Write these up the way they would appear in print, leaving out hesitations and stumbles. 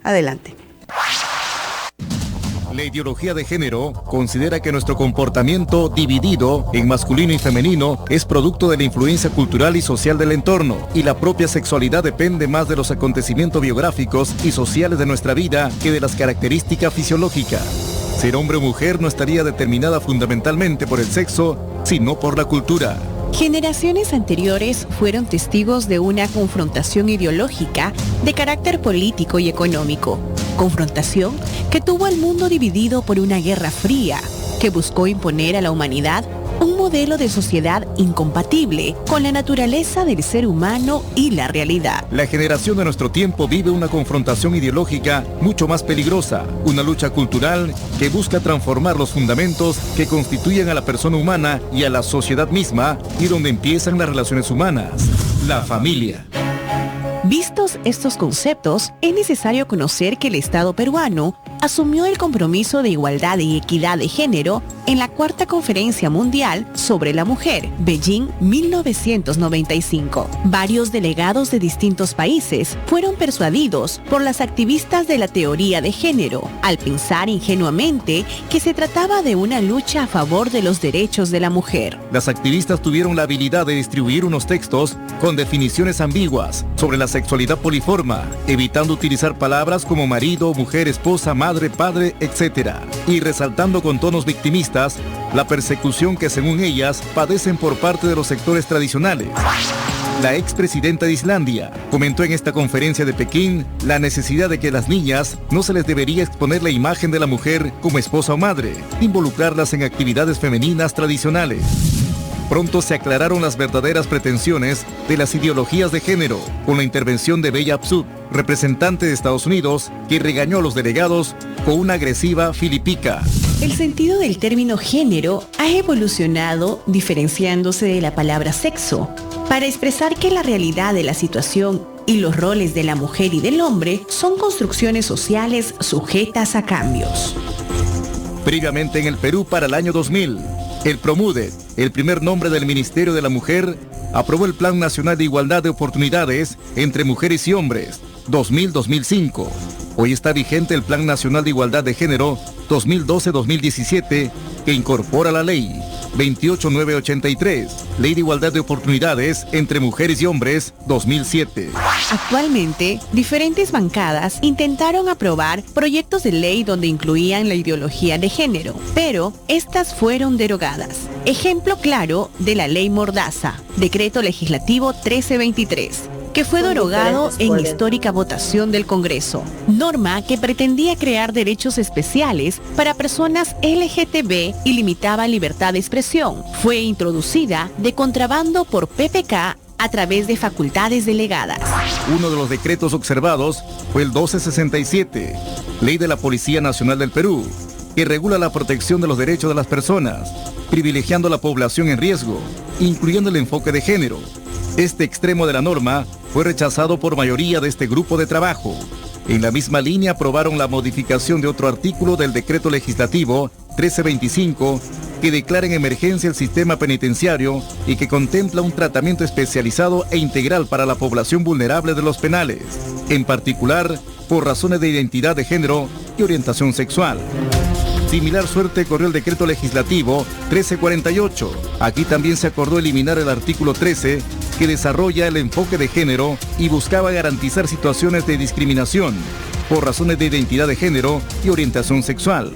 Adelante. La ideología de género considera que nuestro comportamiento dividido en masculino y femenino es producto de la influencia cultural y social del entorno, y la propia sexualidad depende más de los acontecimientos biográficos y sociales de nuestra vida que de las características fisiológicas. Ser hombre o mujer no estaría determinada fundamentalmente por el sexo, sino por la cultura. Generaciones anteriores fueron testigos de una confrontación ideológica de carácter político y económico. Confrontación que tuvo al mundo dividido por una guerra fría que buscó imponer a la humanidad un modelo de sociedad incompatible con la naturaleza del ser humano y la realidad. La generación de nuestro tiempo vive una confrontación ideológica mucho más peligrosa, una lucha cultural que busca transformar los fundamentos que constituyen a la persona humana y a la sociedad misma, y donde empiezan las relaciones humanas, la familia. Vistos estos conceptos, es necesario conocer que el Estado peruano asumió el compromiso de igualdad y equidad de género en la Cuarta Conferencia Mundial sobre la Mujer, Beijing 1995. Varios delegados de distintos países fueron persuadidos por las activistas de la teoría de género, al pensar ingenuamente que se trataba de una lucha a favor de los derechos de la mujer. Las activistas tuvieron la habilidad de distribuir unos textos con definiciones ambiguas sobre la sexualidad poliforma, evitando utilizar palabras como marido, mujer, esposa, madre, padre, etc. Y resaltando con tonos victimistas la persecución que, según ellas, padecen por parte de los sectores tradicionales. La expresidenta de Islandia comentó en esta conferencia de Pekín la necesidad de que a las niñas no se les debería exponer la imagen de la mujer como esposa o madre, involucrarlas en actividades femeninas tradicionales. Pronto se aclararon las verdaderas pretensiones de las ideologías de género, con la intervención de Bella Abzug, representante de Estados Unidos, que regañó a los delegados con una agresiva filipica. El sentido del término género ha evolucionado diferenciándose de la palabra sexo, para expresar que la realidad de la situación y los roles de la mujer y del hombre son construcciones sociales sujetas a cambios. Previamente en el Perú para el año 2000, el PROMUDET, el primer nombre del Ministerio de la Mujer, aprobó el Plan Nacional de Igualdad de Oportunidades entre Mujeres y Hombres, 2000-2005. Hoy está vigente el Plan Nacional de Igualdad de Género 2012-2017, que incorpora la Ley 28983, Ley de Igualdad de Oportunidades entre Mujeres y Hombres, 2007. Actualmente, diferentes bancadas intentaron aprobar proyectos de ley donde incluían la ideología de género, pero estas fueron derogadas. Ejemplo claro de la Ley Mordaza, Decreto Legislativo 1323. Que fue derogado en histórica votación del Congreso, norma que pretendía crear derechos especiales para personas LGTB y limitaba libertad de expresión. Fue introducida de contrabando por PPK a través de facultades delegadas. Uno de los decretos observados fue el 1267, Ley de la Policía Nacional del Perú, que regula la protección de los derechos de las personas, privilegiando a la población en riesgo, incluyendo el enfoque de género. Este extremo de la norma fue rechazado por mayoría de este grupo de trabajo. En la misma línea aprobaron la modificación de otro artículo del Decreto Legislativo 1325 que declara en emergencia el sistema penitenciario y que contempla un tratamiento especializado e integral para la población vulnerable de los penales, en particular por razones de identidad de género y orientación sexual. Similar suerte corrió el Decreto Legislativo 1348. Aquí también se acordó eliminar el artículo 13, que desarrolla el enfoque de género y buscaba garantizar situaciones de discriminación por razones de identidad de género y orientación sexual.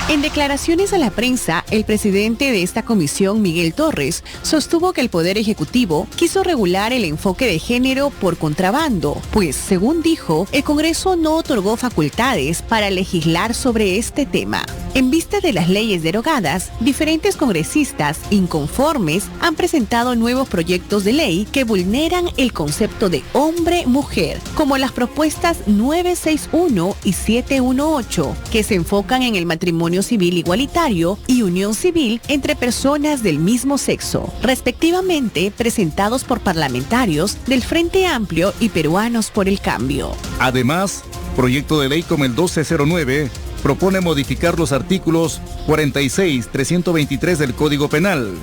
En declaraciones a la prensa, el presidente de esta comisión, Miguel Torres, sostuvo que el Poder Ejecutivo quiso regular el enfoque de género por contrabando, pues, según dijo, el Congreso no otorgó facultades para legislar sobre este tema. En vista de las leyes derogadas, diferentes congresistas inconformes han presentado nuevos proyectos de ley que vulneran el concepto de hombre-mujer, como las propuestas 961 y 718, que se enfocan en el matrimonio civil igualitario y unión civil entre personas del mismo sexo, respectivamente presentados por parlamentarios del Frente Amplio y Peruanos por el Cambio. Además, proyecto de ley como el 1209 propone modificar los artículos 46, 323 del Código Penal,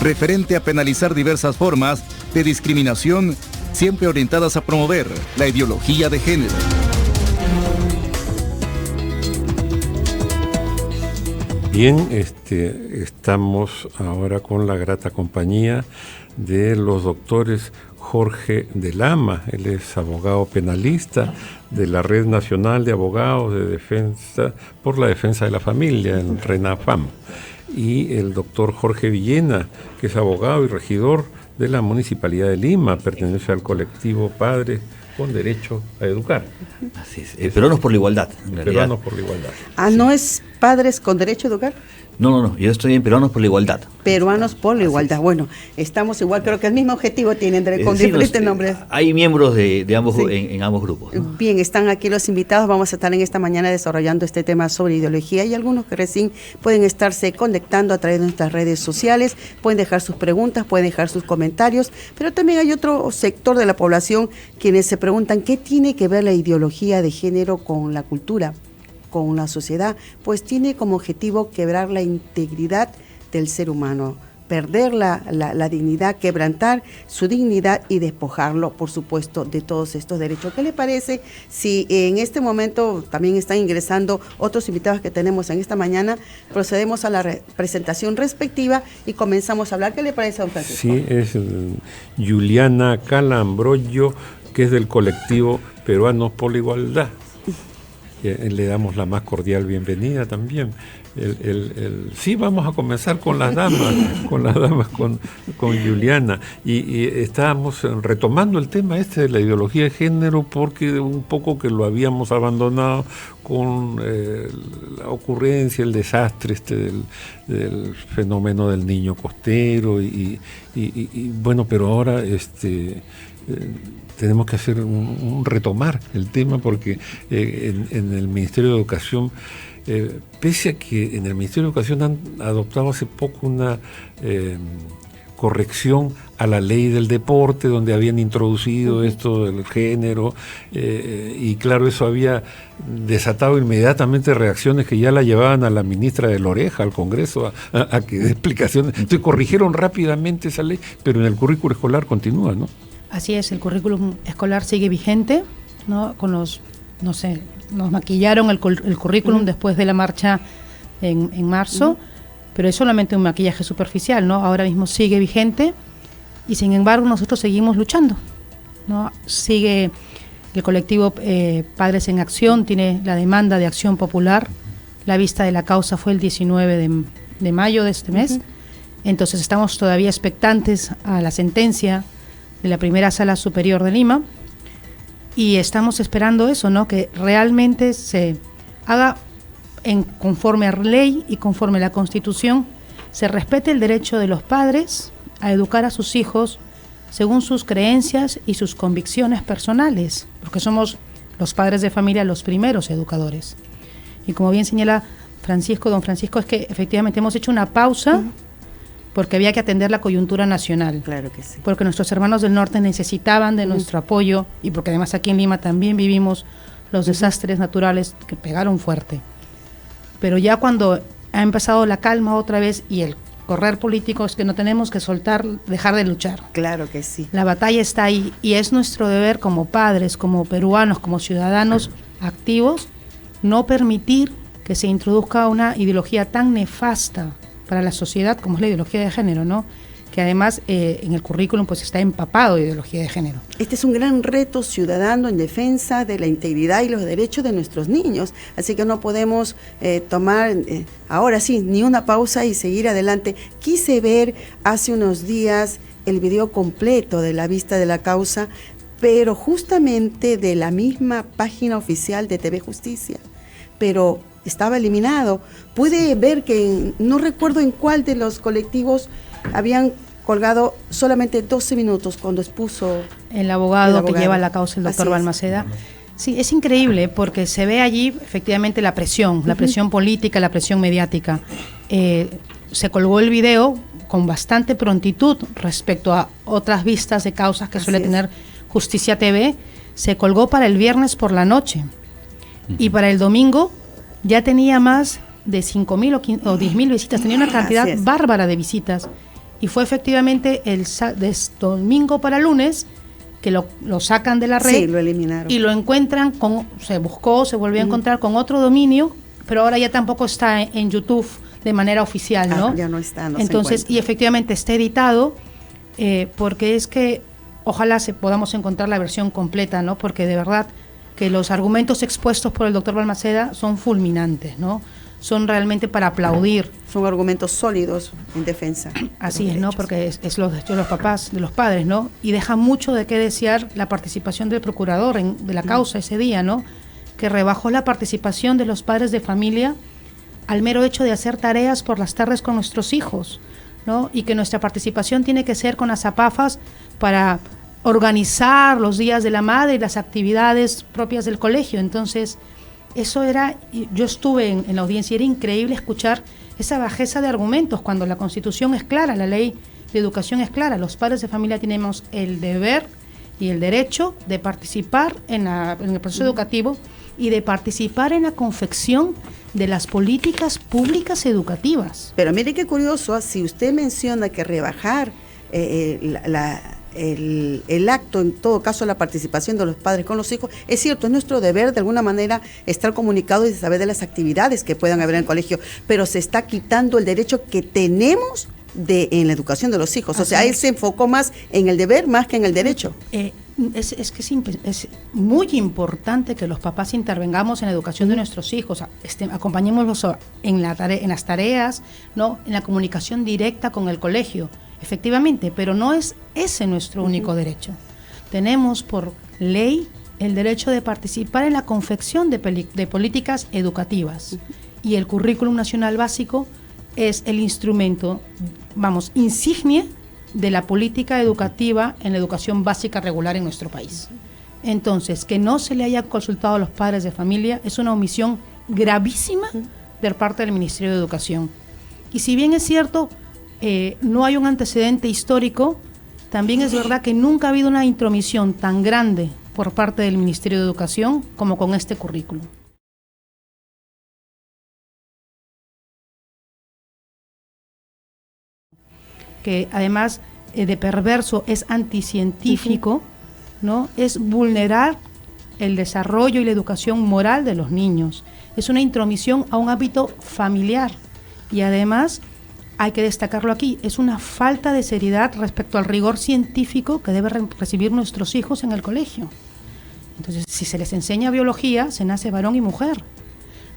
referente a penalizar diversas formas de discriminación siempre orientadas a promover la ideología de género. Bien, estamos ahora con la grata compañía de los doctores Jorge de Lama. Él es abogado penalista de la Red Nacional de Abogados de Defensa por la Defensa de la Familia, el RENAFAM, y el doctor Jorge Villena, que es abogado y regidor de la Municipalidad de Lima, pertenece al colectivo Padres con Derecho a Educar. Así es. Peruanos por la Igualdad, en realidad. Peruanos por la Igualdad. Sí. ¿No es Padres con Derecho a Educar? No, yo estoy en Peruanos por la Igualdad. Peruanos por la Igualdad. Bueno, estamos igual, creo que el mismo objetivo tienen con diferentes nombres. Hay miembros de ambos, sí, en ambos grupos, ¿no? Bien, están aquí los invitados. Vamos a estar en esta mañana desarrollando este tema sobre ideología, y algunos que recién pueden estarse conectando a través de nuestras redes sociales, pueden dejar sus preguntas, pueden dejar sus comentarios, pero también hay otro sector de la población quienes se preguntan qué tiene que ver la ideología de género con la cultura, con la sociedad. Pues tiene como objetivo quebrar la integridad del ser humano, perder la dignidad, quebrantar su dignidad y despojarlo, por supuesto, de todos estos derechos. ¿Qué le parece si en este momento también están ingresando otros invitados que tenemos en esta mañana? Procedemos a la presentación respectiva y comenzamos a hablar. ¿Qué le parece, don Francisco? Sí, es Juliana Calambroyo, que es del colectivo Peruanos por la Igualdad. Le damos la más cordial bienvenida también. Sí, vamos a comenzar con las damas, con Juliana. Y estábamos retomando el tema de la ideología de género, porque un poco que lo habíamos abandonado con la ocurrencia, el desastre del fenómeno del niño costero y bueno, pero ahora tenemos que hacer un retomar el tema, porque en el Ministerio de Educación, pese a que en el Ministerio de Educación han adoptado hace poco una corrección a la ley del deporte, donde habían introducido esto del género, y claro, eso había desatado inmediatamente reacciones que ya la llevaban a la ministra de Loreja, al Congreso, a que dé explicaciones. Entonces corrigieron rápidamente esa ley, pero en el currículo escolar continúa, ¿no? Así es, el currículum escolar sigue vigente, ¿no? Con nos maquillaron el currículum después de la marcha en marzo, pero es solamente un maquillaje superficial, ¿no? Ahora mismo sigue vigente y sin embargo nosotros seguimos luchando, ¿no? Sigue el colectivo Padres en Acción, tiene la demanda de acción popular, la vista de la causa fue el 19 de mayo de este mes, entonces estamos todavía expectantes a la sentencia de la primera sala superior de Lima, y estamos esperando eso, ¿no? Que realmente se haga conforme a ley y conforme a la Constitución, se respete el derecho de los padres a educar a sus hijos según sus creencias y sus convicciones personales, porque somos los padres de familia los primeros educadores. Y como bien señala don Francisco, es que efectivamente hemos hecho una pausa porque había que atender la coyuntura nacional. Claro que sí. Porque nuestros hermanos del norte necesitaban de nuestro apoyo, y porque además aquí en Lima también vivimos los desastres naturales que pegaron fuerte. Pero ya cuando ha empezado la calma otra vez y el correr político, es que no tenemos que dejar de luchar. Claro que sí. La batalla está ahí y es nuestro deber como padres, como peruanos, como ciudadanos activos, no permitir que se introduzca una ideología tan nefasta para la sociedad como es la ideología de género, ¿no? Que además en el currículum pues está empapado de ideología de género. Este es un gran reto ciudadano en defensa de la integridad y los derechos de nuestros niños, así que no podemos tomar ahora sí ni una pausa y seguir adelante. Quise ver hace unos días el video completo de la vista de la causa, pero justamente de la misma página oficial de TV Justicia, pero estaba eliminado. Pude ver que no recuerdo en cuál de los colectivos habían colgado solamente 12 minutos cuando expuso el abogado que lleva la causa, el doctor Balmaceda. Sí, es increíble porque se ve allí efectivamente la presión política, la presión mediática. Se colgó el video con bastante prontitud respecto a otras vistas de causas que suele tener Justicia TV. Se colgó para el viernes por la noche y para el domingo ya tenía más de 5.000 o 10.000 visitas, tenía una cantidad bárbara de visitas, y fue efectivamente de domingo para lunes que lo sacan de la red. Sí, lo eliminaron. Y lo encuentran, se volvió a encontrar con otro dominio, pero ahora ya tampoco está en YouTube de manera oficial, ¿no? Ya no está, Entonces, y efectivamente está editado, porque es que ojalá podamos encontrar la versión completa, ¿no? Porque de verdad que los argumentos expuestos por el doctor Balmaceda son fulminantes, ¿no? Son realmente para aplaudir. Son argumentos sólidos en defensa. Así es, ¿no? Porque es los derechos de los papás, de los padres, ¿no? Y deja mucho de qué desear la participación del procurador de la causa ese día, ¿no? Que rebajó la participación de los padres de familia al mero hecho de hacer tareas por las tardes con nuestros hijos, ¿no? Y que nuestra participación tiene que ser con las APAFAS para organizar los días de la madre y las actividades propias del colegio. Entonces, eso era, yo estuve en la audiencia, era increíble escuchar esa bajeza de argumentos cuando la Constitución es clara, la ley de educación es clara. Los padres de familia tenemos el deber y el derecho de participar en el proceso educativo y de participar en la confección de las políticas públicas educativas. Pero mire qué curioso, si usted menciona que rebajar el acto, en todo caso la participación de los padres con los hijos, es cierto, es nuestro deber de alguna manera estar comunicados y saber de las actividades que puedan haber en el colegio, pero se está quitando el derecho que tenemos en la educación de los hijos. O sea, él se enfocó más en el deber más que en el derecho. Es muy importante que los papás intervengamos en la educación de nuestros hijos, acompañémoslos en las tareas, ¿no? En la comunicación directa con el colegio, efectivamente, pero no es ese nuestro único derecho. Tenemos por ley el derecho de participar en la confección de políticas educativas, y el Currículum Nacional Básico es el instrumento, insignia de la política educativa en la educación básica regular en nuestro país. Entonces, que no se le haya consultado a los padres de familia es una omisión gravísima de parte del Ministerio de Educación. Y si bien es cierto, no hay un antecedente histórico, también es verdad que nunca ha habido una intromisión tan grande por parte del Ministerio de Educación como con este currículum. Que además de perverso es anticientífico, ¿no? Es vulnerar el desarrollo y la educación moral de los niños. Es una intromisión a un ámbito familiar y además, hay que destacarlo aquí, es una falta de seriedad respecto al rigor científico que deben recibir nuestros hijos en el colegio. Entonces, si se les enseña biología, se nace varón y mujer.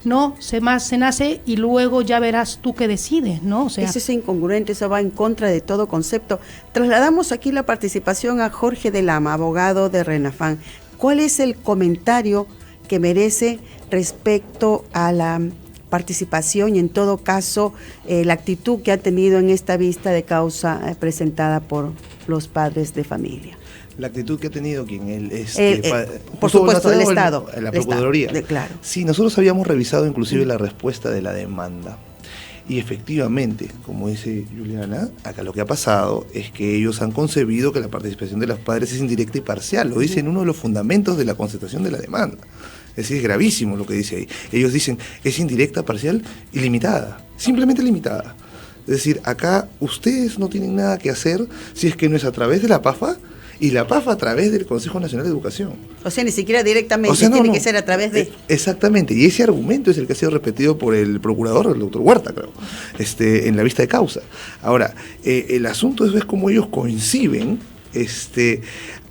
No, se nace y luego ya verás tú qué decides, ¿no? O sea, eso es incongruente, eso va en contra de todo concepto. Trasladamos aquí la participación a Jorge de Lama, abogado de RENAFAN. ¿Cuál es el comentario que merece respecto a la participación y en todo caso la actitud que ha tenido en esta vista de causa presentada por los padres de familia? La actitud que ha tenido quien él es por supuesto el Estado, la Procuraduría. Claro. Sí, nosotros habíamos revisado inclusive la respuesta de la demanda y efectivamente, como dice Juliana, acá lo que ha pasado es que ellos han concebido que la participación de los padres es indirecta y parcial, lo dice en uno de los fundamentos de la constatación de la demanda. Es decir, es gravísimo lo que dice ahí. Ellos dicen es indirecta, parcial y limitada, simplemente limitada. Es decir, acá ustedes no tienen nada que hacer si es que no es a través de la PAFA y la PAFA a través del Consejo Nacional de Educación. O sea, ni siquiera directamente, tiene que ser a través de... Exactamente, y ese argumento es el que ha sido repetido por el procurador, el doctor Huerta, creo, en la vista de causa. Ahora, el asunto es cómo ellos coinciden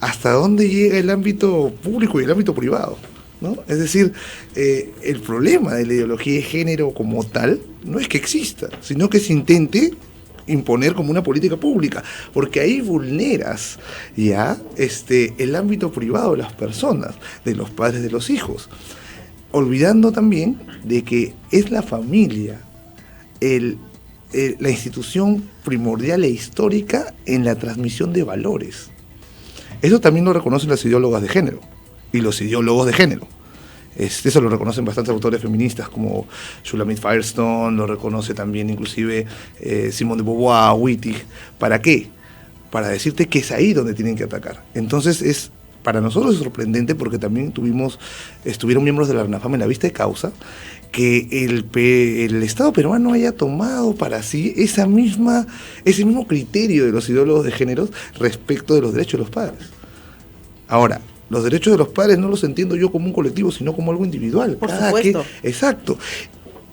hasta dónde llega el ámbito público y el ámbito privado, ¿no? Es decir, el problema de la ideología de género como tal no es que exista, sino que se intente imponer como una política pública, porque ahí vulneras ya el ámbito privado de las personas, de los padres de los hijos, olvidando también de que es la familia la institución primordial e histórica en la transmisión de valores. Eso también lo reconocen las ideólogas de género y los ideólogos de género. Eso lo reconocen bastantes autores feministas como Shulamit Firestone, lo reconoce también inclusive Simone de Beauvoir, Wittig. ¿Para qué? Para decirte que es ahí donde tienen que atacar. Entonces para nosotros es sorprendente porque también estuvieron miembros de la RENAFAM en la vista de causa, que el Estado peruano haya tomado para sí ese mismo criterio de los ideólogos de género respecto de los derechos de los padres. Ahora, los derechos de los padres no los entiendo yo como un colectivo, sino como algo individual. Por supuesto. Exacto.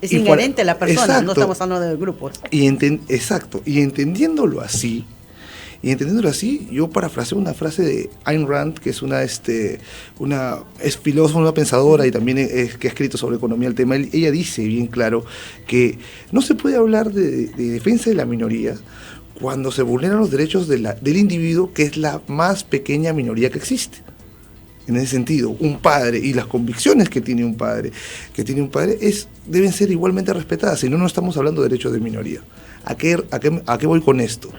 Es inherente a la persona, exacto, no estamos hablando de grupos. Exacto. Y entendiéndolo así, yo parafraseo una frase de Ayn Rand, que es es filósofa, una pensadora y también que ha escrito sobre economía el tema. Ella dice bien claro que no se puede hablar de defensa de la minoría cuando se vulneran los derechos del individuo, que es la más pequeña minoría que existe. En ese sentido, un padre y las convicciones que tiene un padre deben ser igualmente respetadas, si no, no estamos hablando de derechos de minoría. ¿A qué voy con esto?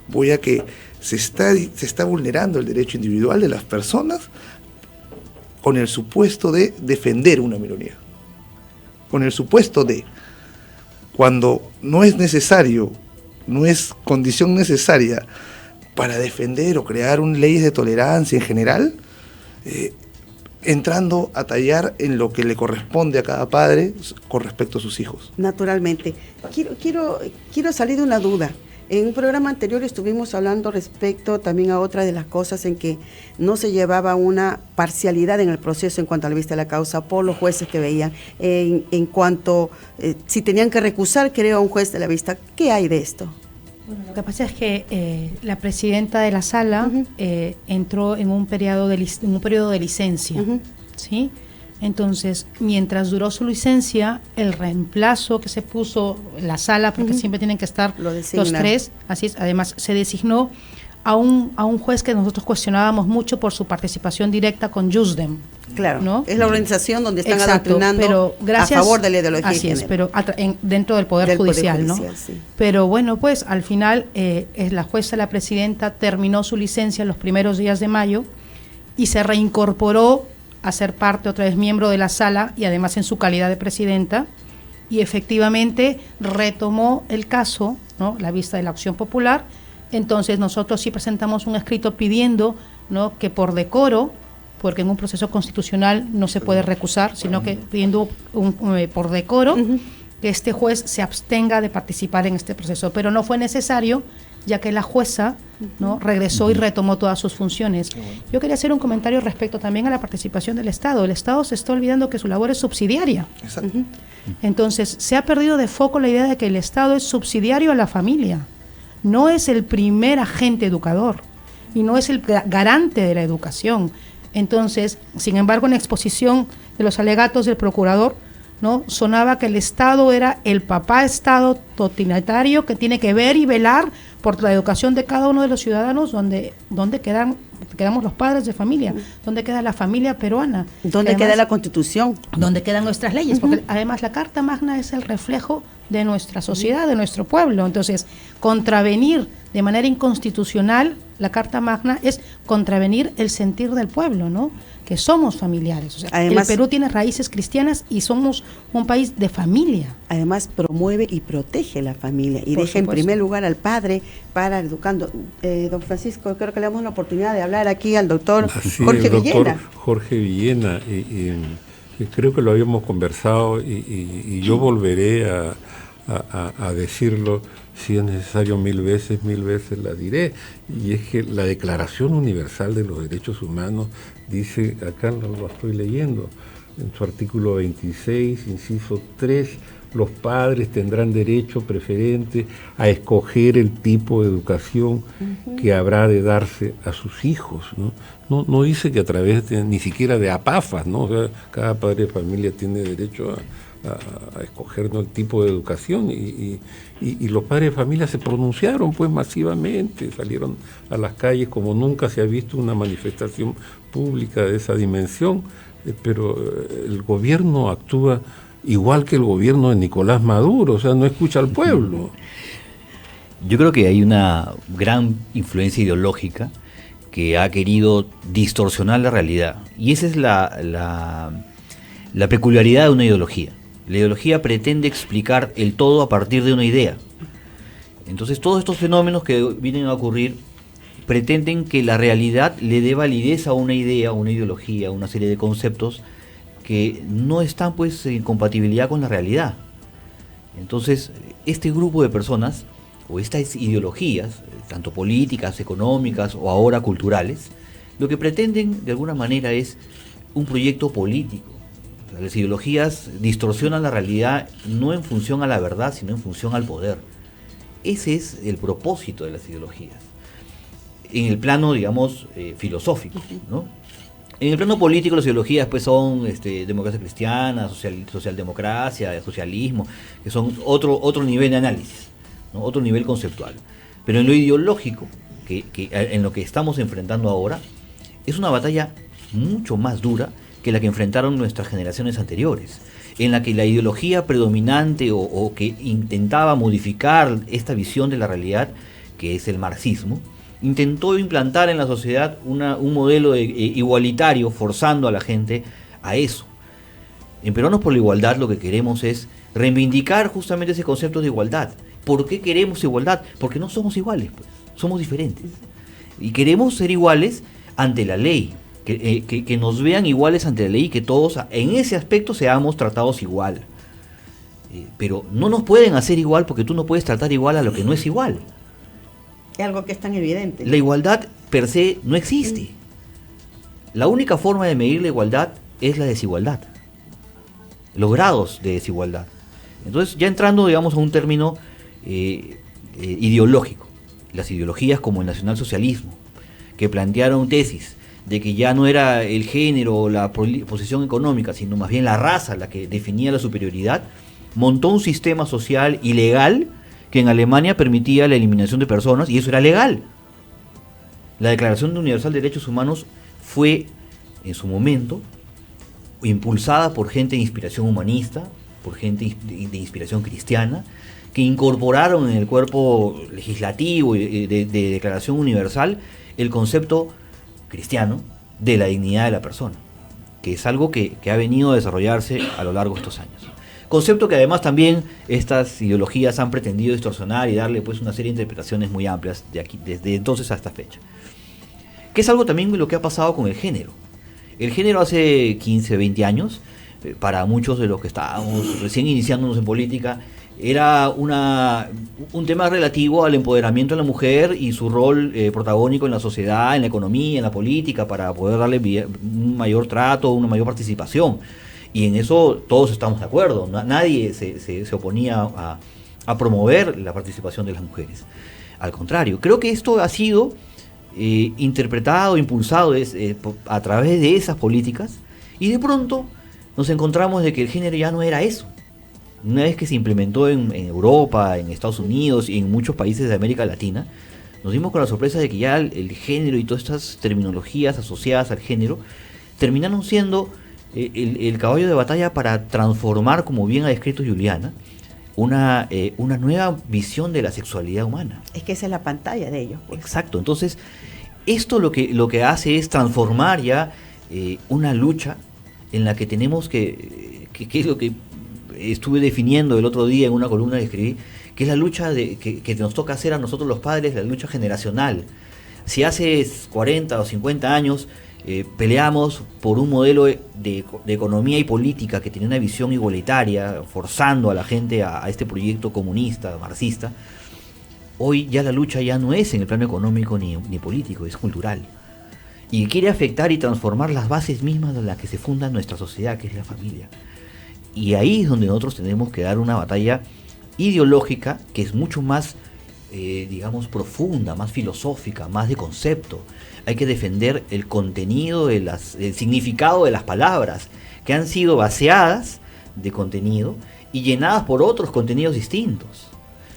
Voy a que se está vulnerando el derecho individual de las personas con el supuesto de defender una minoría. Con el supuesto de, cuando no es necesario, no es condición necesaria para defender o crear leyes de tolerancia en general, entrando a tallar en lo que le corresponde a cada padre con respecto a sus hijos. Naturalmente. Quiero salir de una duda. En un programa anterior estuvimos hablando respecto también a otra de las cosas en que no se llevaba una parcialidad en el proceso en cuanto a la vista de la causa por los jueces que veían. En cuanto, si tenían que recusar, creo, a un juez de la vista. ¿Qué hay de esto? Bueno, lo que pasa es que la presidenta de la sala entró en un periodo de licencia, ¿sí? Entonces, mientras duró su licencia, el reemplazo que se puso en la sala, porque siempre tienen que estar los tres, así es, además se designó a un juez que nosotros cuestionábamos mucho por su participación directa con Yusdem. Claro, ¿no? Es la organización donde están Exacto, adoctrinando a favor de la ideología. Así es, pero dentro del Poder Judicial, ¿no? Sí. Pero bueno, pues al final la jueza, la presidenta, terminó su licencia los primeros días de mayo y se reincorporó a ser parte, otra vez miembro de la sala y además en su calidad de presidenta, y efectivamente retomó el caso, ¿no? La vista de la acción popular. Entonces nosotros sí presentamos un escrito pidiendo, ¿no?, que por decoro, porque en un proceso constitucional no se puede recusar, sino que pidiendo por decoro que este juez se abstenga de participar en este proceso. Pero no fue necesario, ya que la jueza, ¿no?, regresó y retomó todas sus funciones. Yo quería hacer un comentario respecto también a la participación del Estado. El Estado se está olvidando que su labor es subsidiaria. Exacto. Entonces, se ha perdido de foco la idea de que el Estado es subsidiario a la familia. No es el primer agente educador y no es el garante de la educación. Entonces, sin embargo, en la exposición de los alegatos del procurador, ¿no?, sonaba que el Estado era el papá Estado totalitario que tiene que ver y velar por la educación de cada uno de los ciudadanos, donde quedamos los padres de familia, donde queda la familia peruana. ¿Dónde queda la Constitución? Donde quedan nuestras leyes, porque además la Carta Magna es el reflejo de nuestra sociedad, de nuestro pueblo. Entonces, contravenir de manera inconstitucional la Carta Magna es contravenir el sentir del pueblo, ¿no?, que somos familiares. O sea, además, el Perú tiene raíces cristianas y somos un país de familia. Además, promueve y protege la familia y deja en primer lugar al padre para educando. Don Francisco, creo que le damos una oportunidad de hablar aquí al doctor Jorge Villena. Jorge Villena, y creo que lo habíamos conversado y yo volveré a decirlo, si es necesario mil veces la diré, y es que la Declaración Universal de los Derechos Humanos dice, acá lo estoy leyendo, en su artículo 26, inciso 3, los padres tendrán derecho preferente a escoger el tipo de educación que habrá de darse a sus hijos, ¿no? No dice que a través ni siquiera de APAFAS, ¿no? O sea, cada padre de familia tiene derecho a escoger, ¿no?, el tipo de educación y los padres de familia se pronunciaron pues masivamente, salieron a las calles como nunca se ha visto una manifestación pública de esa dimensión, pero el gobierno actúa igual que el gobierno de Nicolás Maduro, o sea, no escucha al pueblo. Yo creo que hay una gran influencia ideológica que ha querido distorsionar la realidad, y esa es la peculiaridad de una ideología. La ideología pretende explicar el todo a partir de una idea. Entonces todos estos fenómenos que vienen a ocurrir pretenden que la realidad le dé validez a una idea, una ideología, una serie de conceptos que no están pues en compatibilidad con la realidad. Entonces este grupo de personas o estas ideologías, tanto políticas, económicas o ahora culturales, lo que pretenden de alguna manera es un proyecto político. O sea, las ideologías distorsionan la realidad no en función a la verdad, sino en función al poder. Ese es el propósito de las ideologías. En el plano, digamos, filosófico, ¿no? En el plano político, las ideologías pues son democracia cristiana, socialdemocracia, socialismo, que son otro nivel de análisis, ¿no? Otro nivel conceptual. Pero en lo ideológico, en lo que estamos enfrentando ahora, es una batalla mucho más dura que la que enfrentaron nuestras generaciones anteriores, en la que la ideología predominante o que intentaba modificar esta visión de la realidad, que es el marxismo, intentó implantar en la sociedad un modelo igualitario, forzando a la gente a eso. En Peruanos por la Igualdad lo que queremos es reivindicar justamente ese concepto de igualdad. ¿Por qué queremos igualdad? Porque no somos iguales, pues, somos diferentes. Y queremos ser iguales ante la ley, que nos vean iguales ante la ley y que todos en ese aspecto seamos tratados igual. Pero no nos pueden hacer igual porque tú no puedes tratar igual a lo que no es igual. Es algo que es tan evidente. La igualdad per se no existe. La única forma de medir la igualdad es la desigualdad, los grados de desigualdad. Entonces, ya entrando, digamos, a un término ideológico, las ideologías como el nacionalsocialismo, que plantearon tesis de que ya no era el género o la posición económica, sino más bien la raza la que definía la superioridad, montó un sistema social ilegal que en Alemania permitía la eliminación de personas, y eso era legal. La Declaración Universal de Derechos Humanos fue, en su momento, impulsada por gente de inspiración humanista, por gente de inspiración cristiana, que incorporaron en el cuerpo legislativo de Declaración Universal el concepto cristiano de la dignidad de la persona, que es algo que ha venido a desarrollarse a lo largo de estos años. Concepto que además también estas ideologías han pretendido distorsionar y darle pues una serie de interpretaciones muy amplias desde entonces hasta esta fecha. Que es algo también lo que ha pasado con el género. El género hace 15, 20 años, para muchos de los que estábamos recién iniciándonos en política, era un tema relativo al empoderamiento de la mujer y su rol protagónico en la sociedad, en la economía, en la política, para poder darle un mayor trato, una mayor participación. Y en eso todos estamos de acuerdo. Nadie se oponía a promover la participación de las mujeres. Al contrario, creo que esto ha sido interpretado, impulsado a través de esas políticas, y de pronto nos encontramos de que el género ya no era eso. Una vez que se implementó en Europa, en Estados Unidos y en muchos países de América Latina, nos dimos con la sorpresa de que ya el género y todas estas terminologías asociadas al género terminaron siendo el caballo de batalla para transformar, como bien ha descrito Juliana, una nueva visión de la sexualidad humana. Es que esa es la pantalla de ellos, pues. Exacto. Entonces, esto lo que hace es transformar ya una lucha en la que tenemos que es lo que estuve definiendo el otro día en una columna que escribí, que es la lucha que nos toca hacer a nosotros los padres, la lucha generacional. Si hace 40 o 50 años peleamos por un modelo de economía y política que tenía una visión igualitaria, forzando a la gente a este proyecto comunista, marxista, hoy ya la lucha ya no es en el plano económico ni político, es cultural. Y quiere afectar y transformar las bases mismas de las que se funda nuestra sociedad, que es la familia. Y ahí es donde nosotros tenemos que dar una batalla ideológica que es mucho más, digamos, profunda, más filosófica, más de concepto. Hay que defender el contenido, el significado de las palabras, que han sido vaciadas de contenido y llenadas por otros contenidos distintos.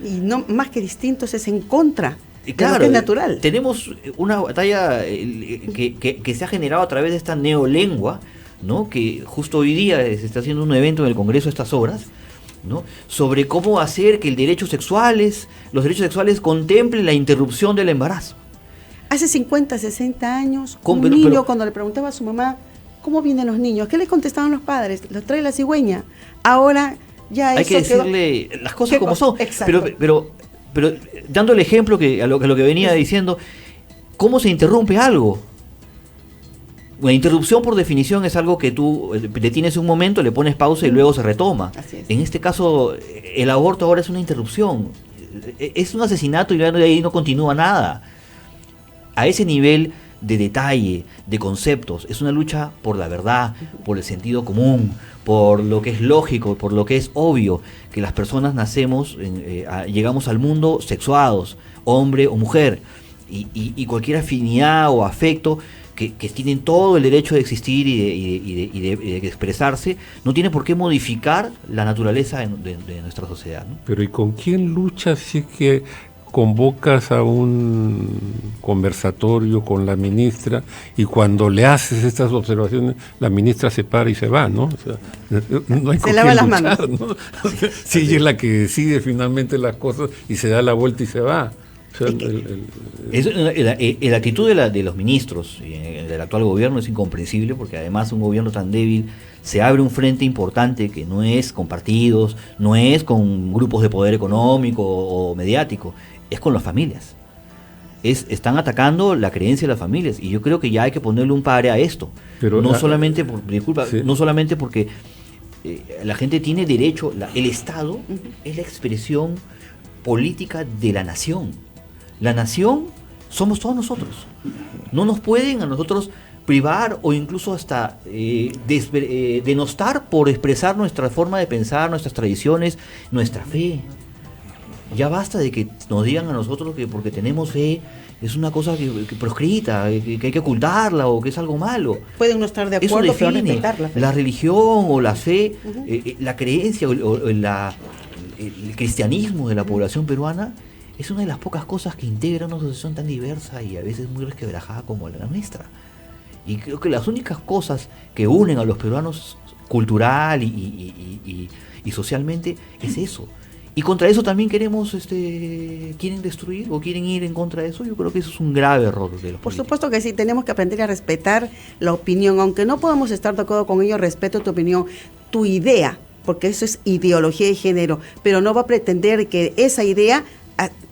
Y no más que distintos, es en contra de claro, lo que es natural. Tenemos una batalla que se ha generado a través de esta neolengua, ¿no? Que justo hoy día se está haciendo un evento en el Congreso a estas horas, ¿no? Sobre cómo hacer que los derechos sexuales contemplen la interrupción del embarazo. Hace 50, 60 años, un niño cuando le preguntaba a su mamá, ¿cómo vienen los niños? ¿Qué les contestaban los padres? Los trae la cigüeña. Ahora ya hay que decirle las cosas como son. Pero dando el ejemplo a lo que venía diciendo, ¿cómo se interrumpe algo? Una interrupción, por definición, es algo que tú detienes un momento, le pones pausa y luego se retoma. En este caso, el aborto ahora es una interrupción. Es un asesinato y de ahí no continúa nada. A ese nivel de detalle, de conceptos, es una lucha por la verdad, por el sentido común, por lo que es lógico, por lo que es obvio, que las personas nacemos, llegamos al mundo sexuados, hombre o mujer, y cualquier afinidad o afecto que tienen todo el derecho de existir y de expresarse, no tiene por qué modificar la naturaleza de nuestra sociedad, ¿no? Pero ¿y con quién luchas si es que convocas a un conversatorio con la ministra y cuando le haces estas observaciones, la ministra se para y se va, ¿no? O sea, no hay se lava las manos, ¿no? O sea, si ella es la que decide finalmente las cosas y se da la vuelta y se va. O sea, la actitud de los ministros del actual gobierno es incomprensible, porque además un gobierno tan débil se abre un frente importante que no es con partidos, no es con grupos de poder económico o mediático, es con las familias. Están atacando la creencia de las familias, y yo creo que ya hay que ponerle un pare a esto. Pero no solamente porque la gente tiene derecho, el Estado es la expresión política de la nación. La nación somos todos nosotros. No nos pueden a nosotros privar o incluso hasta denostar por expresar nuestra forma de pensar, nuestras tradiciones, nuestra fe. Ya basta de que nos digan a nosotros que porque tenemos fe es una cosa que proscrita, que hay que ocultarla o que es algo malo. Pueden no estar de acuerdo, pero respetarla. La religión o la fe, la creencia o el cristianismo de la población peruana es una de las pocas cosas que integra una asociación tan diversa y a veces muy resquebrajada como la nuestra. Y creo que las únicas cosas que unen a los peruanos cultural y socialmente es eso. Y contra eso también quieren destruir o quieren ir en contra de eso. Yo creo que eso es un grave error de los políticos. Por supuesto que sí, tenemos que aprender a respetar la opinión, aunque no podamos estar de acuerdo con ello. Respeto tu opinión, tu idea, porque eso es ideología de género, pero no va a pretender que esa idea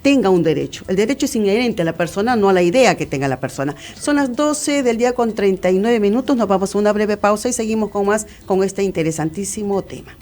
tenga un derecho. El derecho es inherente a la persona, no a la idea que tenga la persona. Son las 12 del día con 39 minutos, nos vamos a una breve pausa y seguimos con este interesantísimo tema.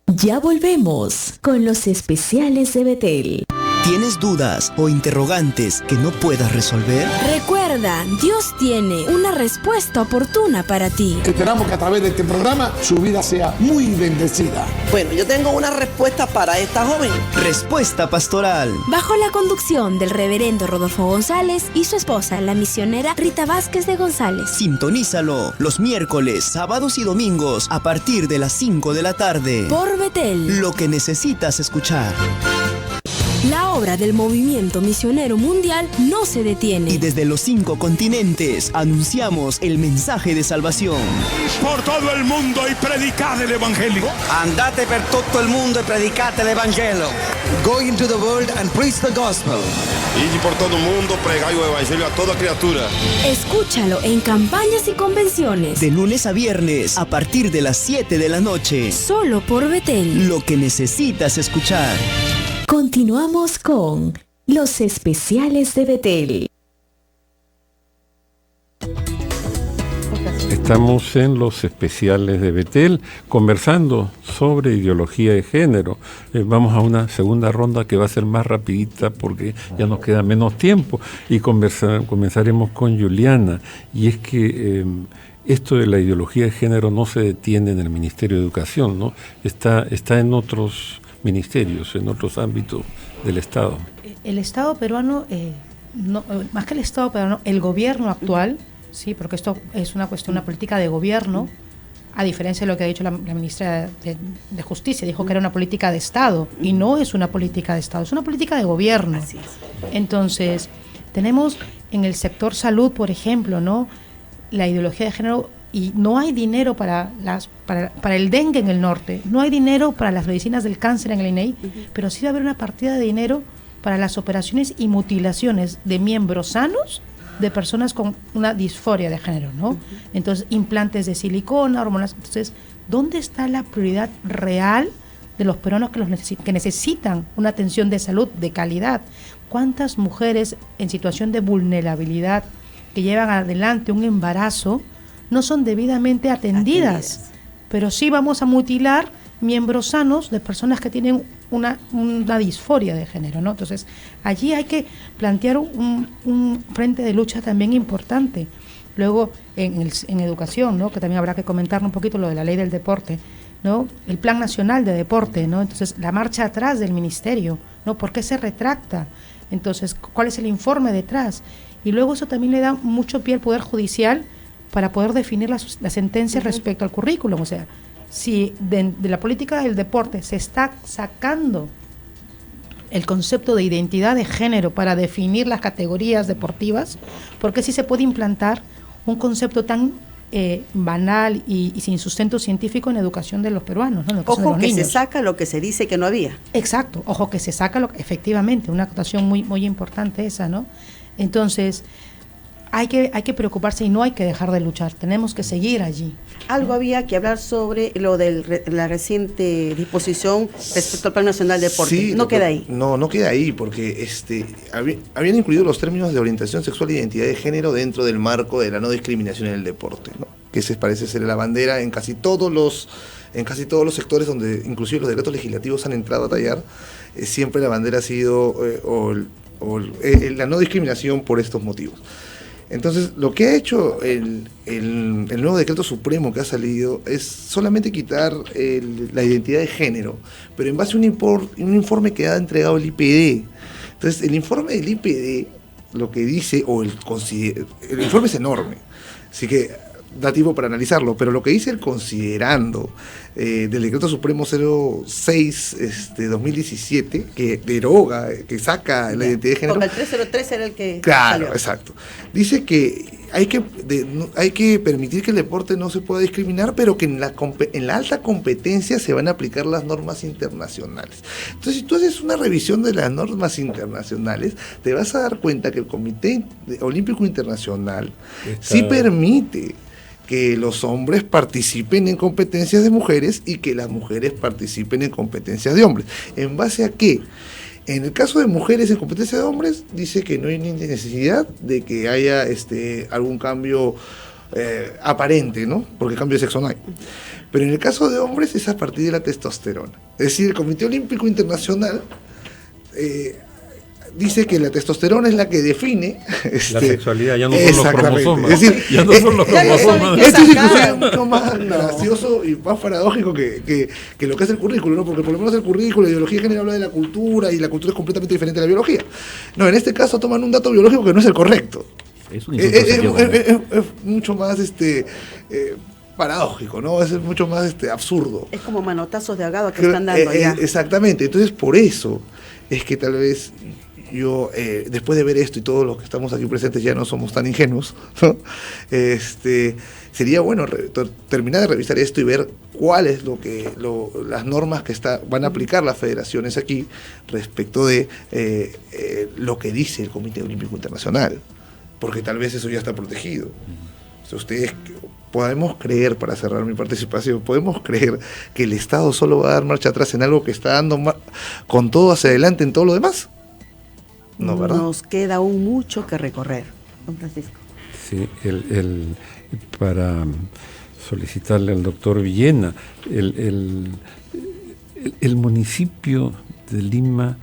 Ya volvemos con los especiales de Betel. ¿Tienes dudas o interrogantes que no puedas resolver? Recuerda, Dios tiene una respuesta oportuna para ti. Esperamos que a través de este programa su vida sea muy bendecida. Bueno, yo tengo una respuesta para esta joven. Respuesta pastoral. Bajo la conducción del reverendo Rodolfo González y su esposa, la misionera Rita Vázquez de González. Sintonízalo los miércoles, sábados y domingos a partir de las 5 de la tarde. Por Betel. Lo que necesitas escuchar. La obra del movimiento misionero mundial no se detiene. Y desde los 5 continentes anunciamos el mensaje de salvación. Por todo el mundo y predicad el evangelio. Andate per tutto el mundo y predicate el evangelio. Go into the world and preach the gospel. Y por todo el mundo pregai el evangelio a toda criatura. Escúchalo en campañas y convenciones. De lunes a viernes a partir de las 7 de la noche. Solo por Betel. Lo que necesitas escuchar. Continuamos con los especiales de Betel. Estamos en los especiales de Betel conversando sobre ideología de género. Vamos a una segunda ronda que va a ser más rapidita porque ya nos queda menos tiempo y comenzaremos con Juliana. Y es que esto de la ideología de género no se detiene en el Ministerio de Educación, ¿no? Está en otros ministerios, en otros ámbitos del Estado. El Estado peruano, más que el Estado peruano, el gobierno actual, sí, porque esto es una cuestión, una política de gobierno, a diferencia de lo que ha dicho la ministra de Justicia, dijo que era una política de Estado, y no es una política de Estado, es una política de gobierno. Así es. Entonces, tenemos en el sector salud, por ejemplo, ¿no?, la ideología de género, y no hay dinero para el dengue en el norte, no hay dinero para las medicinas del cáncer en el INEI, pero sí va a haber una partida de dinero para las operaciones y mutilaciones de miembros sanos de personas con una disforia de género, ¿no? Entonces, implantes de silicona, hormonas. Entonces, ¿dónde está la prioridad real de los peruanos que necesitan una atención de salud de calidad? ¿Cuántas mujeres en situación de vulnerabilidad que llevan adelante un embarazo no son debidamente atendidas? Pero sí vamos a mutilar miembros sanos de personas que tienen una disforia de género, ¿no? Entonces, allí hay que plantear un frente de lucha también importante. Luego, en educación, ¿no? Que también habrá que comentar un poquito lo de la ley del deporte, ¿no? El Plan Nacional de Deporte, ¿no? Entonces, la marcha atrás del ministerio, ¿no? ¿Por qué se retracta? Entonces, ¿cuál es el informe detrás? Y luego eso también le da mucho pie al Poder Judicial para poder definir las sentencias respecto al currículum. O sea, si de la política del deporte se está sacando el concepto de identidad de género para definir las categorías deportivas, ¿por qué sí se puede implantar un concepto tan banal y sin sustento científico en educación de los peruanos, ¿no? Ojo que se saca lo que se dice que no había. Exacto, ojo que se saca efectivamente, una acotación muy, muy importante esa, ¿no? Entonces, hay que preocuparse y no hay que dejar de luchar, tenemos que seguir allí. Algo había que hablar sobre lo de la reciente disposición respecto al Plan Nacional de Deporte. Sí, no queda ahí. No queda ahí, porque habían incluido los términos de orientación sexual e identidad de género dentro del marco de la no discriminación en el deporte, ¿no? Que ese parece ser la bandera en casi todos los sectores donde inclusive los decretos legislativos han entrado a tallar. Siempre la bandera ha sido la no discriminación por estos motivos. Entonces, lo que ha hecho el nuevo decreto supremo que ha salido es solamente quitar la identidad de género, pero en base a un informe que ha entregado el IPD. Entonces, el informe del IPD, lo que dice, el informe es enorme, así que da tiempo para analizarlo, pero lo que dice el considerando del decreto supremo 06 2017, que deroga, que saca la identidad de género. Porque el 303 era el que Claro, salió. exacto. Dice que hay que permitir que el deporte no se pueda discriminar, pero que en la alta competencia se van a aplicar las normas internacionales. Entonces, si tú haces una revisión de las normas internacionales, te vas a dar cuenta que el Comité Olímpico Internacional sí permite que los hombres participen en competencias de mujeres y que las mujeres participen en competencias de hombres. ¿En base a qué? En el caso de mujeres en competencia de hombres, dice que no hay necesidad de que haya algún cambio aparente, ¿no? Porque cambio de sexo no hay. Pero en el caso de hombres es a partir de la testosterona. Es decir, el Comité Olímpico Internacional dice que la testosterona es la que define la sexualidad, ya no son los cromosomas. Es decir, ya no son los cromosomas. Esto es incluso mucho más gracioso y más paradójico que lo que es el currículo, ¿no? Porque por lo menos el currículo, la ideología de género habla de la cultura y la cultura es completamente diferente a la biología. No, en este caso toman un dato biológico que no es el correcto. Es mucho más paradójico, ¿no? Es mucho más absurdo. Es como manotazos de ahogado que están dando ya. Exactamente, entonces por eso es que tal vez yo, después de ver esto y todos los que estamos aquí presentes ya no somos tan ingenuos, ¿no? Sería bueno terminar de revisar esto y ver cuáles las normas que van a aplicar las federaciones aquí respecto de lo que dice el Comité Olímpico Internacional, porque tal vez eso ya está protegido. O sea, ustedes podemos creer, para cerrar mi participación, podemos creer que el Estado solo va a dar marcha atrás en algo que está dando con todo hacia adelante en todo lo demás. No, ¿verdad? Nos queda aún mucho que recorrer, don Francisco. Sí, para solicitarle al doctor Villena, el municipio de Lima,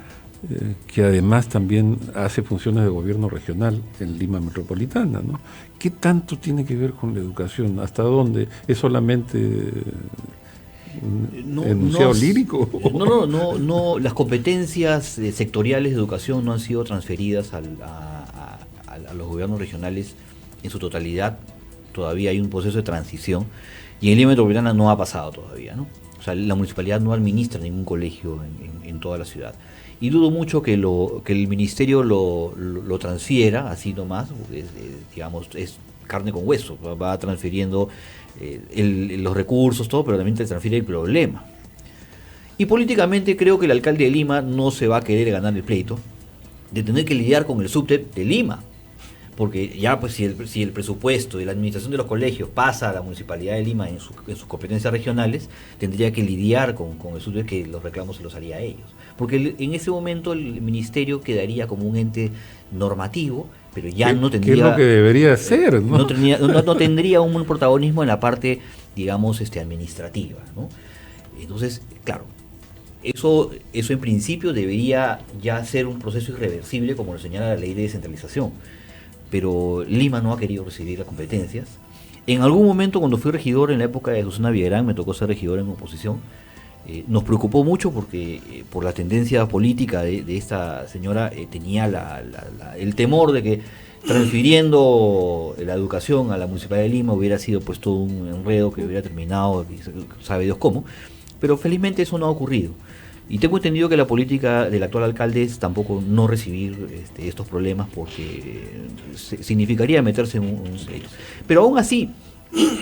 que además también hace funciones de gobierno regional en Lima Metropolitana, ¿no? ¿Qué tanto tiene que ver con la educación? ¿Hasta dónde? ¿Es solamente un enunciado lírico? No, las competencias sectoriales de educación no han sido transferidas a los gobiernos regionales en su totalidad. Todavía hay un proceso de transición y en Lima Metropolitana no ha pasado todavía, ¿no? O sea, la municipalidad no administra ningún colegio en toda la ciudad. Y dudo mucho que el ministerio lo transfiera así nomás, digamos, es carne con hueso, va transfiriendo los recursos, todo, pero también te transfiere el problema. Y políticamente creo que el alcalde de Lima no se va a querer ganar el pleito de tener que lidiar con el SUTEP de Lima, porque ya pues si el presupuesto de la administración de los colegios pasa a la Municipalidad de Lima en sus competencias regionales, tendría que lidiar con el SUTEP, que los reclamos se los haría a ellos. Porque en ese momento el ministerio quedaría como un ente normativo, pero ya no tendría... ¿Qué es lo que debería ser? No tendría un protagonismo en la parte, digamos, administrativa, ¿no? Entonces, claro, eso en principio debería ya ser un proceso irreversible, como lo señala la ley de descentralización. Pero Lima no ha querido recibir las competencias. En algún momento, cuando fui regidor en la época de Susana Villarán, me tocó ser regidor en oposición, nos preocupó mucho porque por la tendencia política de esta señora tenía el temor de que transfiriendo la educación a la Municipalidad de Lima hubiera sido pues todo un enredo que hubiera terminado, sabe Dios cómo, pero felizmente eso no ha ocurrido. Y tengo entendido que la política del actual alcalde es tampoco no recibir estos problemas porque significaría meterse en un sello. Pero aún así,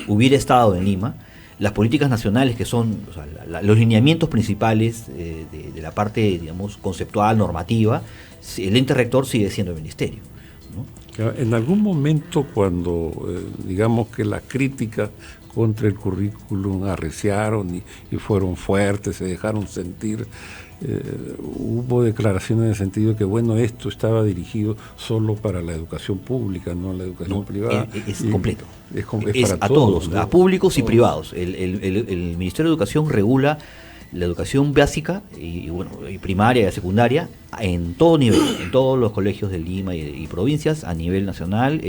hubiera estado en Lima, las políticas nacionales que son, o sea, los lineamientos principales de la parte, digamos, conceptual, normativa, el ente rector sigue siendo el ministerio, ¿no? En algún momento cuando, digamos que las críticas contra el currículum arreciaron y fueron fuertes, se dejaron sentir, hubo declaraciones en el sentido de que, bueno, esto estaba dirigido solo para la educación pública, no la educación privada. Es completo. Es para a todos, ¿no? A públicos y privados. El Ministerio de Educación regula la educación básica y primaria y secundaria en todo nivel, en todos los colegios de Lima y provincias, a nivel nacional,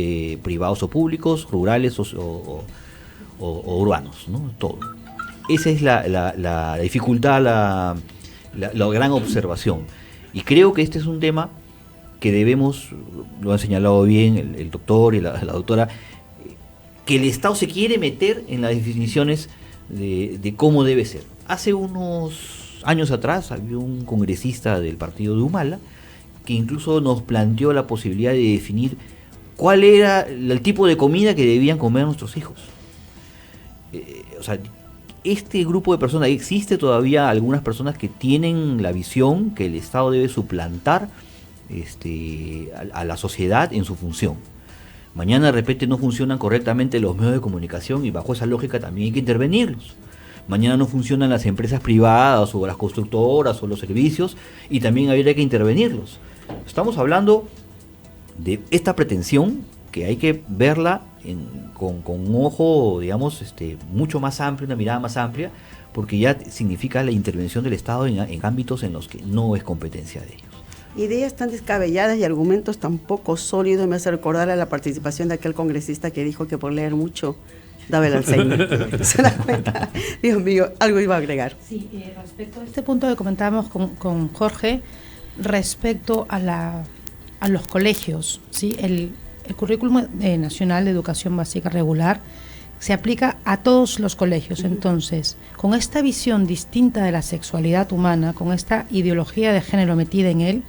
privados o públicos, rurales o urbanos, ¿no? Todo. Esa es la dificultad, la gran observación. Y creo que este es un tema que debemos, lo han señalado bien el doctor y la doctora, que el Estado se quiere meter en las definiciones de cómo debe ser. Hace unos años atrás había un congresista del partido de Humala que incluso nos planteó la posibilidad de definir cuál era el tipo de comida que debían comer nuestros hijos. O sea, este grupo de personas, existe todavía algunas personas que tienen la visión que el Estado debe suplantar a la sociedad en su función. Mañana de repente no funcionan correctamente los medios de comunicación y bajo esa lógica también hay que intervenirlos. Mañana no funcionan las empresas privadas o las constructoras o los servicios y también habría que intervenirlos. Estamos hablando de esta pretensión que hay que verla con un ojo, digamos, mucho más amplio, una mirada más amplia, porque ya significa la intervención del Estado en ámbitos en los que no es competencia de ellos. Ideas tan descabelladas y argumentos tan poco sólidos me hace recordar a la participación de aquel congresista que dijo que por leer mucho daba el Alzheimer. ¿Se da cuenta? Dios mío, algo iba a agregar. Sí, respecto a este punto que comentábamos con Jorge, respecto a los colegios, ¿sí? El currículum nacional de educación básica regular se aplica a todos los colegios. Entonces, con esta visión distinta de la sexualidad humana, con esta ideología de género metida en él,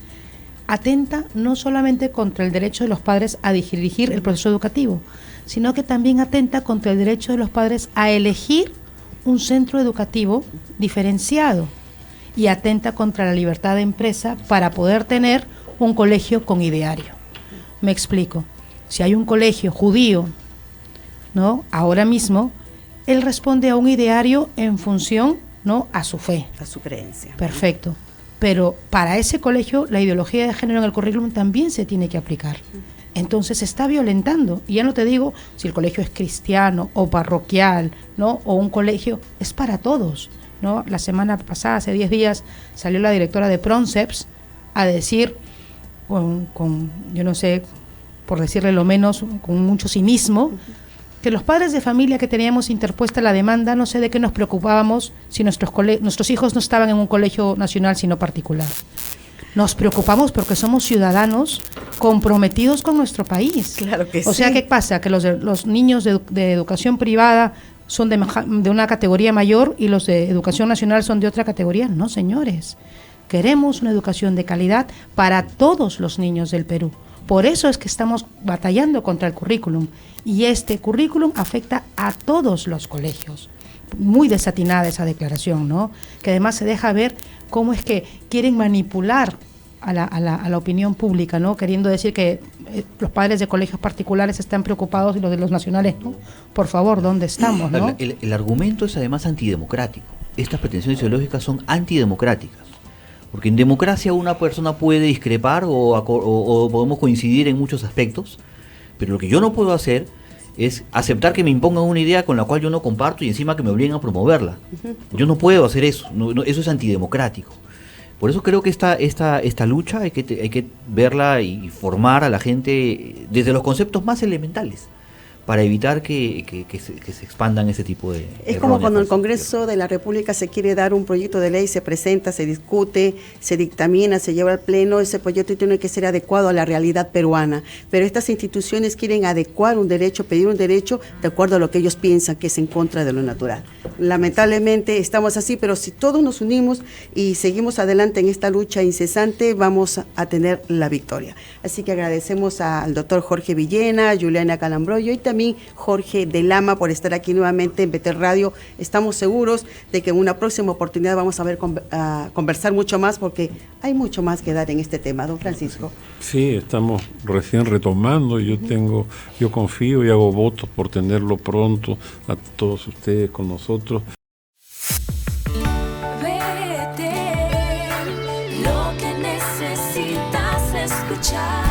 atenta no solamente contra el derecho de los padres a dirigir el proceso educativo, sino que también atenta contra el derecho de los padres a elegir un centro educativo diferenciado y atenta contra la libertad de empresa para poder tener un colegio con ideario. Me explico. Si hay un colegio judío, ¿no? Ahora mismo, él responde a un ideario en función, ¿no?, a su fe. A su creencia. Perfecto. Pero para ese colegio, la ideología de género en el currículum también se tiene que aplicar. Entonces se está violentando. Y ya no te digo si el colegio es cristiano o parroquial, ¿no?, o un colegio, es para todos, ¿no? La semana pasada, hace 10 días, salió la directora de Pronceps a decir, yo no sé, por decirle lo menos, con mucho cinismo, que los padres de familia que teníamos interpuesta la demanda, no sé de qué nos preocupábamos si nuestros hijos no estaban en un colegio nacional sino particular. Nos preocupamos porque somos ciudadanos comprometidos con nuestro país. Claro que sí. O sea, ¿qué pasa? Que los niños de educación privada son de una categoría mayor y los de educación nacional son de otra categoría. No, señores. Queremos una educación de calidad para todos los niños del Perú. Por eso es que estamos batallando contra el currículum. Y este currículum afecta a todos los colegios. Muy desatinada esa declaración, ¿no? Que además se deja ver cómo es que quieren manipular a la opinión pública, ¿no? Queriendo decir que los padres de colegios particulares están preocupados y los de los nacionales, ¿no? Por favor, ¿dónde estamos, no? El argumento es además antidemocrático. Estas pretensiones ideológicas son antidemocráticas. Porque en democracia una persona puede discrepar o podemos coincidir en muchos aspectos, pero lo que yo no puedo hacer es aceptar que me impongan una idea con la cual yo no comparto y encima que me obliguen a promoverla. Yo no puedo hacer eso, eso es antidemocrático. Por eso creo que esta lucha hay que verla y formar a la gente desde los conceptos más elementales, para evitar que se expandan ese tipo de... Es como cuando el Congreso de la República se quiere dar un proyecto de ley, se presenta, se discute, se dictamina, se lleva al Pleno, ese proyecto tiene que ser adecuado a la realidad peruana, pero estas instituciones quieren adecuar un derecho, pedir un derecho de acuerdo a lo que ellos piensan que es en contra de lo natural. Lamentablemente estamos así, pero si todos nos unimos y seguimos adelante en esta lucha incesante, vamos a tener la victoria. Así que agradecemos al doctor Jorge Villena, a Juliana Calambroyo y también Jorge de Lama por estar aquí nuevamente en BT Radio. Estamos seguros de que en una próxima oportunidad vamos a conversar mucho más, porque hay mucho más que dar en este tema, don Francisco. Sí, estamos recién retomando. Yo confío y hago votos por tenerlo pronto a todos ustedes con nosotros. Vete, lo que necesitas escuchar.